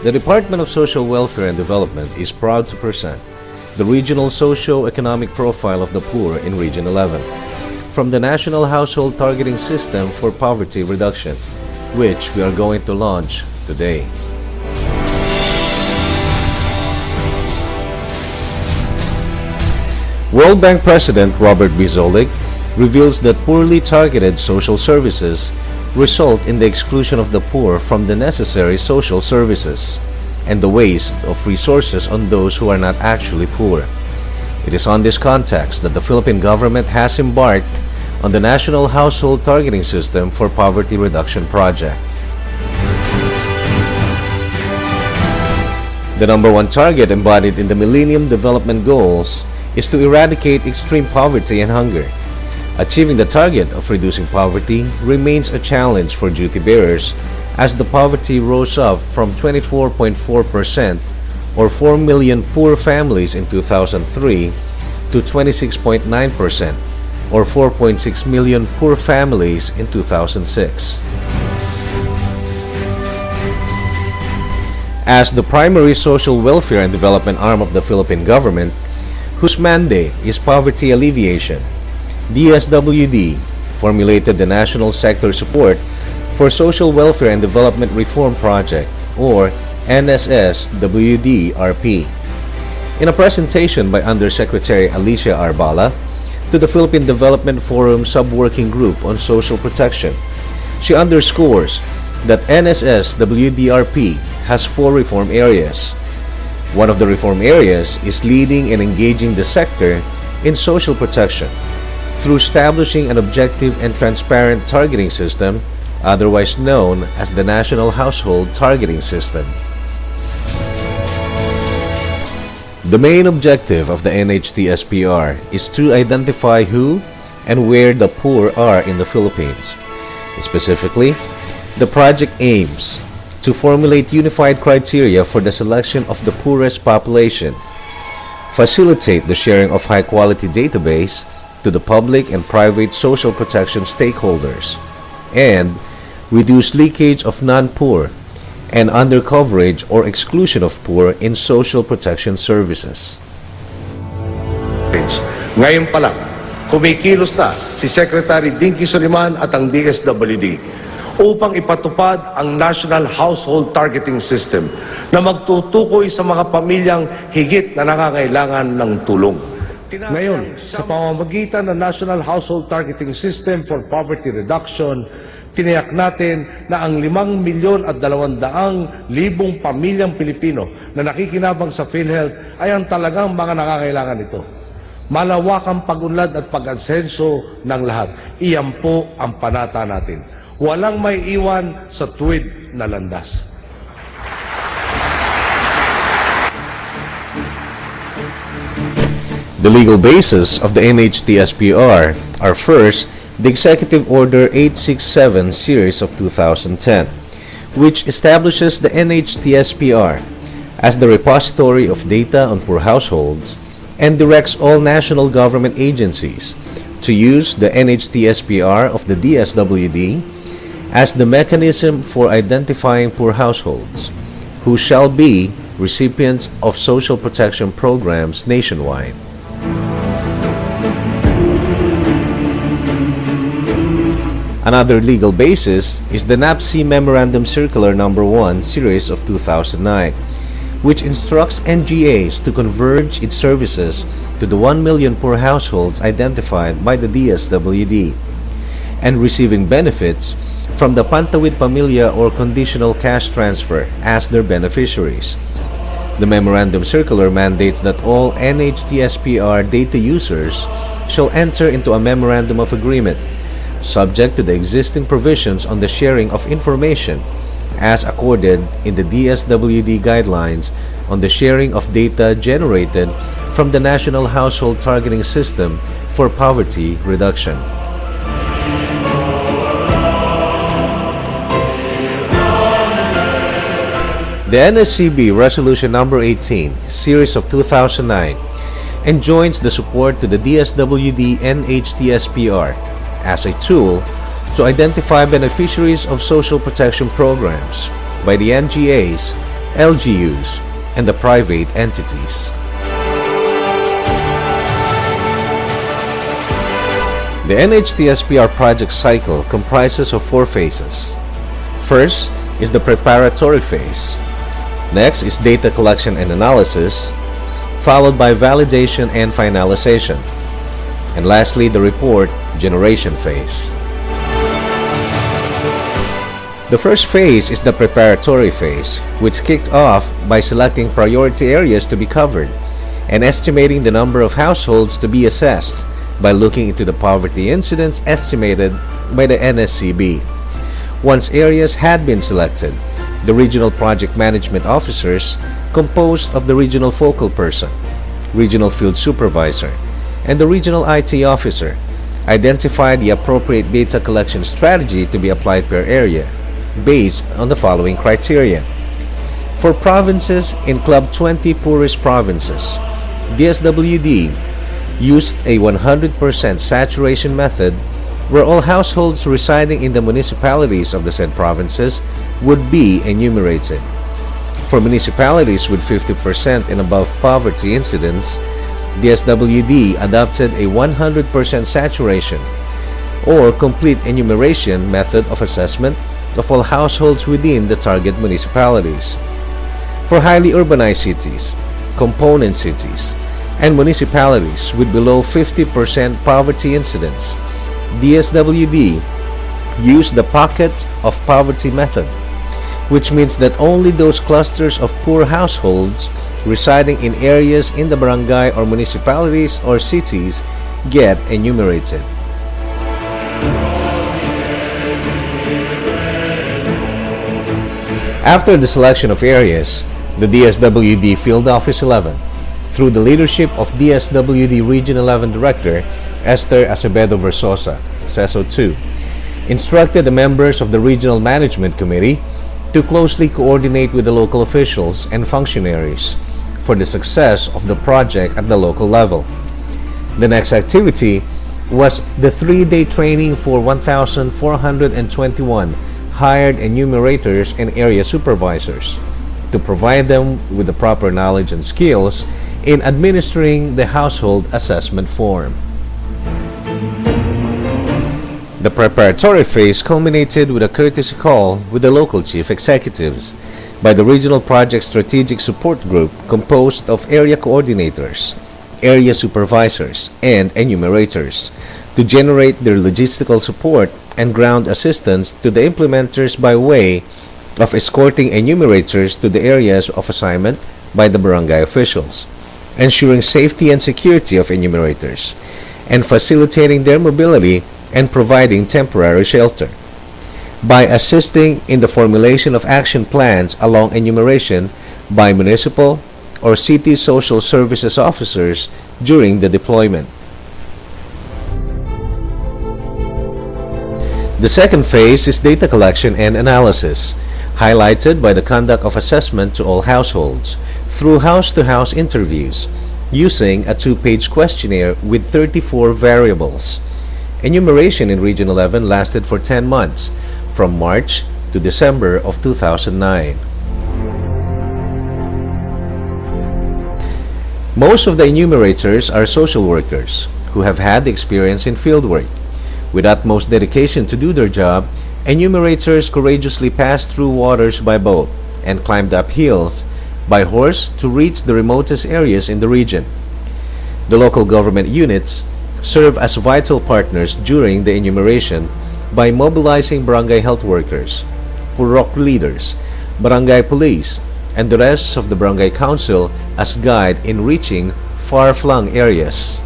The Department of Social Welfare and Development is proud to present the Regional Socio-Economic Profile of the Poor in Region 11 from the National Household Targeting System for Poverty Reduction, which we are going to launch today. World Bank President Robert B. Zoellick reveals that poorly targeted social services result in the exclusion of the poor from the necessary social services and the waste of resources on those who are not actually poor. It is on this context that the Philippine government has embarked on the National Household Targeting System for Poverty Reduction project. The number one target embodied in the Millennium Development Goals is to eradicate extreme poverty and hunger. Achieving the target of reducing poverty remains a challenge for duty bearers as the poverty rose up from 24.4% or 4 million poor families in 2003 to 26.9% or 4.6 million poor families in 2006. As the primary social welfare and development arm of the Philippine government, whose mandate is poverty alleviation, DSWD formulated the National Sector Support for Social Welfare and Development Reform Project, or NSSWD-RP. In a presentation by Undersecretary Alicia Arbala to the Philippine Development Forum Sub-Working Group on Social Protection, she underscores that NSSWD-RP has 4 reform areas. One of the reform areas is leading and engaging the sector in social protection through establishing an objective and transparent targeting system, otherwise known as the National Household Targeting System. The main objective of the NHTS-PR is to identify who and where the poor are in the Philippines. Specifically, the project aims to formulate unified criteria for the selection of the poorest population, facilitate the sharing of high-quality database to the public and private social protection stakeholders, and reduce leakage of non-poor and undercoverage or exclusion of poor in social protection services. Ngayon pa lang, kumikilos na si Secretary Dinky Soliman at ang DSWD upang ipatupad ang National Household Targeting System na magtutukoy sa mga pamilyang higit na nangangailangan ng tulong. Ngayon, sa pamamagitan ng National Household Targeting System for Poverty Reduction, tiniyak natin na ang 5,200,000 pamilyang Pilipino na nakikinabang sa PhilHealth ay ang talagang mga nangangailangan nito. Malawakang pag-unlad at pag-asenso ng lahat. Iyan po ang panata natin. Walang may iwan sa tuwid na landas. The legal basis of the NHTS-PR are first, the Executive Order 867 Series of 2010, which establishes the NHTS-PR as the repository of data on poor households and directs all national government agencies to use the NHTS-PR of the DSWD as the mechanism for identifying poor households, who shall be recipients of social protection programs nationwide. Another legal basis is the NAPC Memorandum Circular No. 1 Series of 2009, which instructs NGAs to converge its services to the 1 million poor households identified by the DSWD and receiving benefits from the Pantawid Pamilya or Conditional Cash Transfer as their beneficiaries. The Memorandum Circular mandates that all NHTS-PR data users shall enter into a Memorandum of Agreement subject to the existing provisions on the sharing of information as accorded in the DSWD guidelines on the sharing of data generated from the National Household Targeting System for Poverty Reduction. The NSCB Resolution No. 18, Series of 2009, enjoins the support to the DSWD NHTS-PR as a tool to identify beneficiaries of social protection programs by the NGAs LGUs, and the private entities. The NHTS-PR project cycle comprises of 4 phases. First is the preparatory phase. Next is data collection and analysis, followed by validation and finalization. And lastly, the report generation phase. The first phase is the preparatory phase, which kicked off by selecting priority areas to be covered and estimating the number of households to be assessed by looking into the poverty incidence estimated by the NSCB. Once areas had been selected, the regional project management officers, composed of the regional focal person, regional field supervisor, and the regional IT officer, identified the appropriate data collection strategy to be applied per area, based on the following criteria. For provinces in Club 20 poorest provinces, DSWD used a 100% saturation method where all households residing in the municipalities of the said provinces would be enumerated. For municipalities with 50% and above poverty incidence, DSWD adopted a 100% saturation or complete enumeration method of assessment of all households within the target municipalities. For highly urbanized cities, component cities, and municipalities with below 50% poverty incidence, DSWD used the pockets of poverty method, which means that only those clusters of poor households residing in areas in the barangay or municipalities or cities get enumerated. After the selection of areas, the DSWD Field Office 11, through the leadership of DSWD Region 11 Director Esther Acevedo Versosa, CESO 2, instructed the members of the Regional Management Committee to closely coordinate with the local officials and functionaries for the success of the project at the local level. The next activity was the 3-day training for 1,421 hired enumerators and area supervisors to provide them with the proper knowledge and skills in administering the household assessment form. The preparatory phase culminated with a courtesy call with the local chief executives by the Regional Project Strategic Support Group composed of area coordinators, area supervisors, and enumerators to generate their logistical support and ground assistance to the implementers by way of escorting enumerators to the areas of assignment by the barangay officials, ensuring safety and security of enumerators, and facilitating their mobility and providing temporary shelter. By assisting in the formulation of action plans along enumeration by municipal or city social services officers during the deployment. The second phase is data collection and analysis, highlighted by the conduct of assessment to all households through house-to-house interviews using a 2-page questionnaire with 34 variables. Enumeration in Region 11 lasted for 10 months, from March to December of 2009. Most of the enumerators are social workers who have had experience in fieldwork. With utmost dedication to do their job, enumerators courageously passed through waters by boat and climbed up hills by horse to reach the remotest areas in the region. The local government units serve as vital partners during the enumeration by mobilizing barangay health workers, purok leaders, barangay police, and the rest of the barangay council as guide in reaching far-flung areas.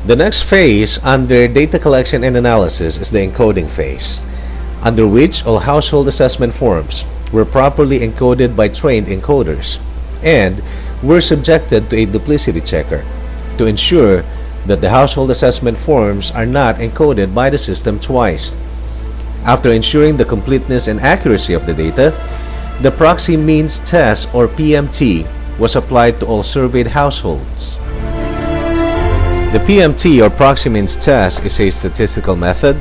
The next phase under data collection and analysis is the encoding phase, under which all household assessment forms were properly encoded by trained encoders and were subjected to a duplicity checker to ensure that the household assessment forms are not encoded by the system twice. After ensuring the completeness and accuracy of the data, the proxy means test or PMT was applied to all surveyed households. The PMT or proxy means test is a statistical method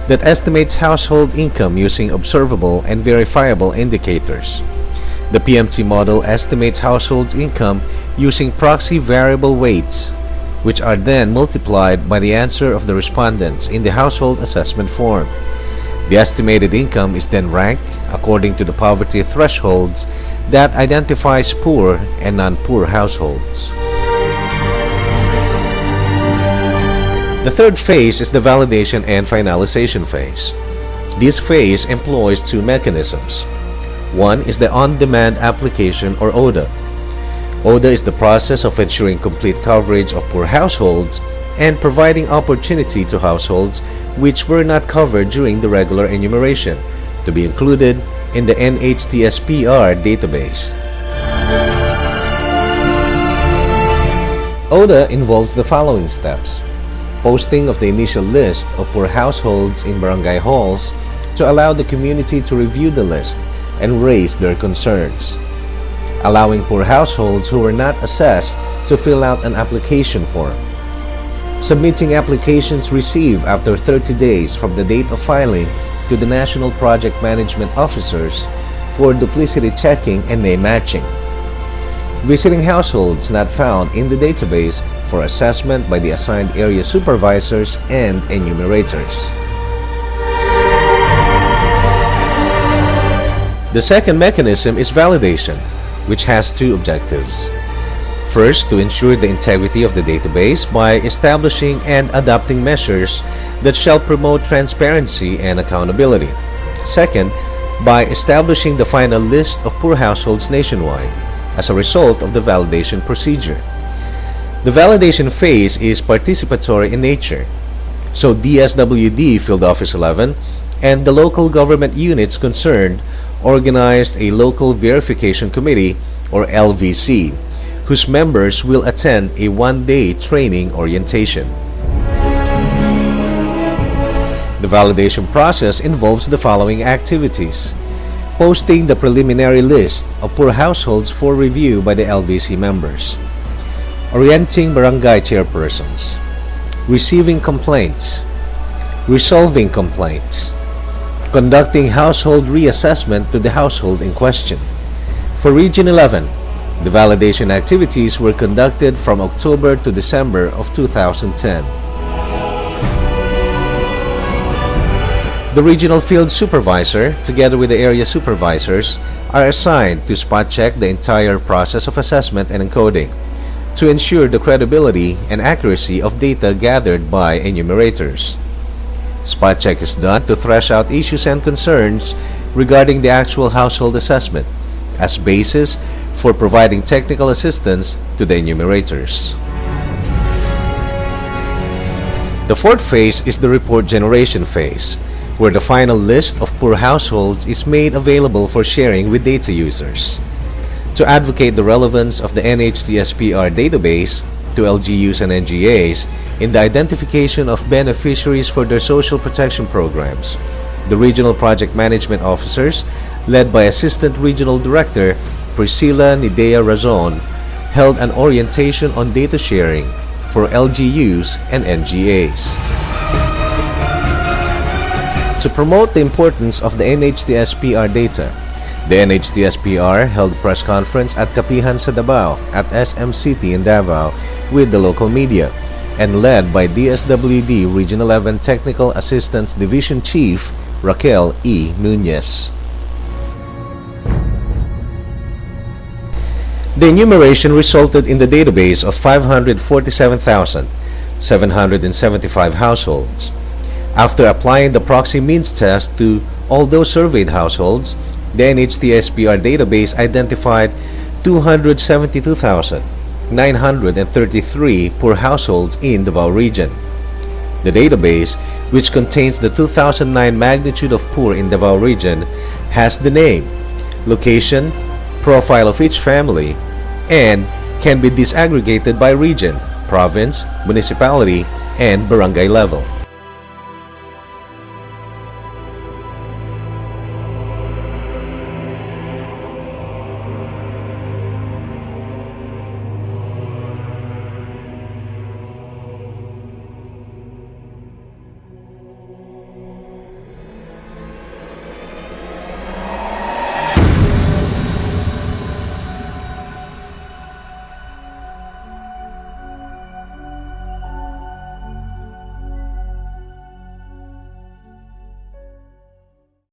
that estimates household income using observable and verifiable indicators. The PMT model estimates households' income using proxy variable weights, which are then multiplied by the answer of the respondents in the household assessment form. The estimated income is then ranked according to the poverty thresholds that identifies poor and non-poor households. The third phase is the validation and finalization phase. This phase employs two mechanisms. One is the on-demand application, or ODA. ODA is the process of ensuring complete coverage of poor households and providing opportunity to households which were not covered during the regular enumeration to be included in the NHTS-PR database. ODA involves the following steps: posting of the initial list of poor households in barangay halls to allow the community to review the list and raise their concerns, allowing poor households who were not assessed to fill out an application form, submitting applications received after 30 days from the date of filing to the National Project Management Officers for duplicity checking and name matching, visiting households not found in the database for assessment by the assigned area supervisors and enumerators. The second mechanism is validation, which has two objectives. First, to ensure the integrity of the database by establishing and adopting measures that shall promote transparency and accountability. Second, by establishing the final list of poor households nationwide as a result of the validation procedure. The validation phase is participatory in nature, so DSWD Field Office 11 and the local government units concerned organized a local verification committee, or LVC, whose members will attend a one-day training orientation. The validation process involves the following activities: posting the preliminary list of poor households for review by the LVC members, orienting barangay chairpersons, receiving complaints, resolving complaints, conducting household reassessment to the household in question. For Region 11, the validation activities were conducted from October to December of 2010. The regional field supervisor, together with the area supervisors, are assigned to spot check the entire process of assessment and encoding to ensure the credibility and accuracy of data gathered by enumerators. Spot check is done to thresh out issues and concerns regarding the actual household assessment as basis for providing technical assistance to the enumerators. The fourth phase is the report generation phase, where the final list of poor households is made available for sharing with data users. To advocate the relevance of the NHTS-PR database to LGUs and NGAs in the identification of beneficiaries for their social protection programs, the Regional Project Management Officers, led by Assistant Regional Director Priscilla Nidea Razon, held an orientation on data sharing for LGUs and NGAs. To promote the importance of the NHTS-PR data, the NHTS-PR held a press conference at Kapihan sa Davao at SM City in Davao with the local media and led by DSWD Region 11 Technical Assistance Division Chief Raquel E. Nunez. The enumeration resulted in the database of 547,775 households. After applying the proxy means test to all those surveyed households, the NHTS-PR database identified 272,933 poor households in Davao Region. The database, which contains the 2009 magnitude of poor in Davao Region, has the name, location, profile of each family, and can be disaggregated by region, province, municipality, and barangay level.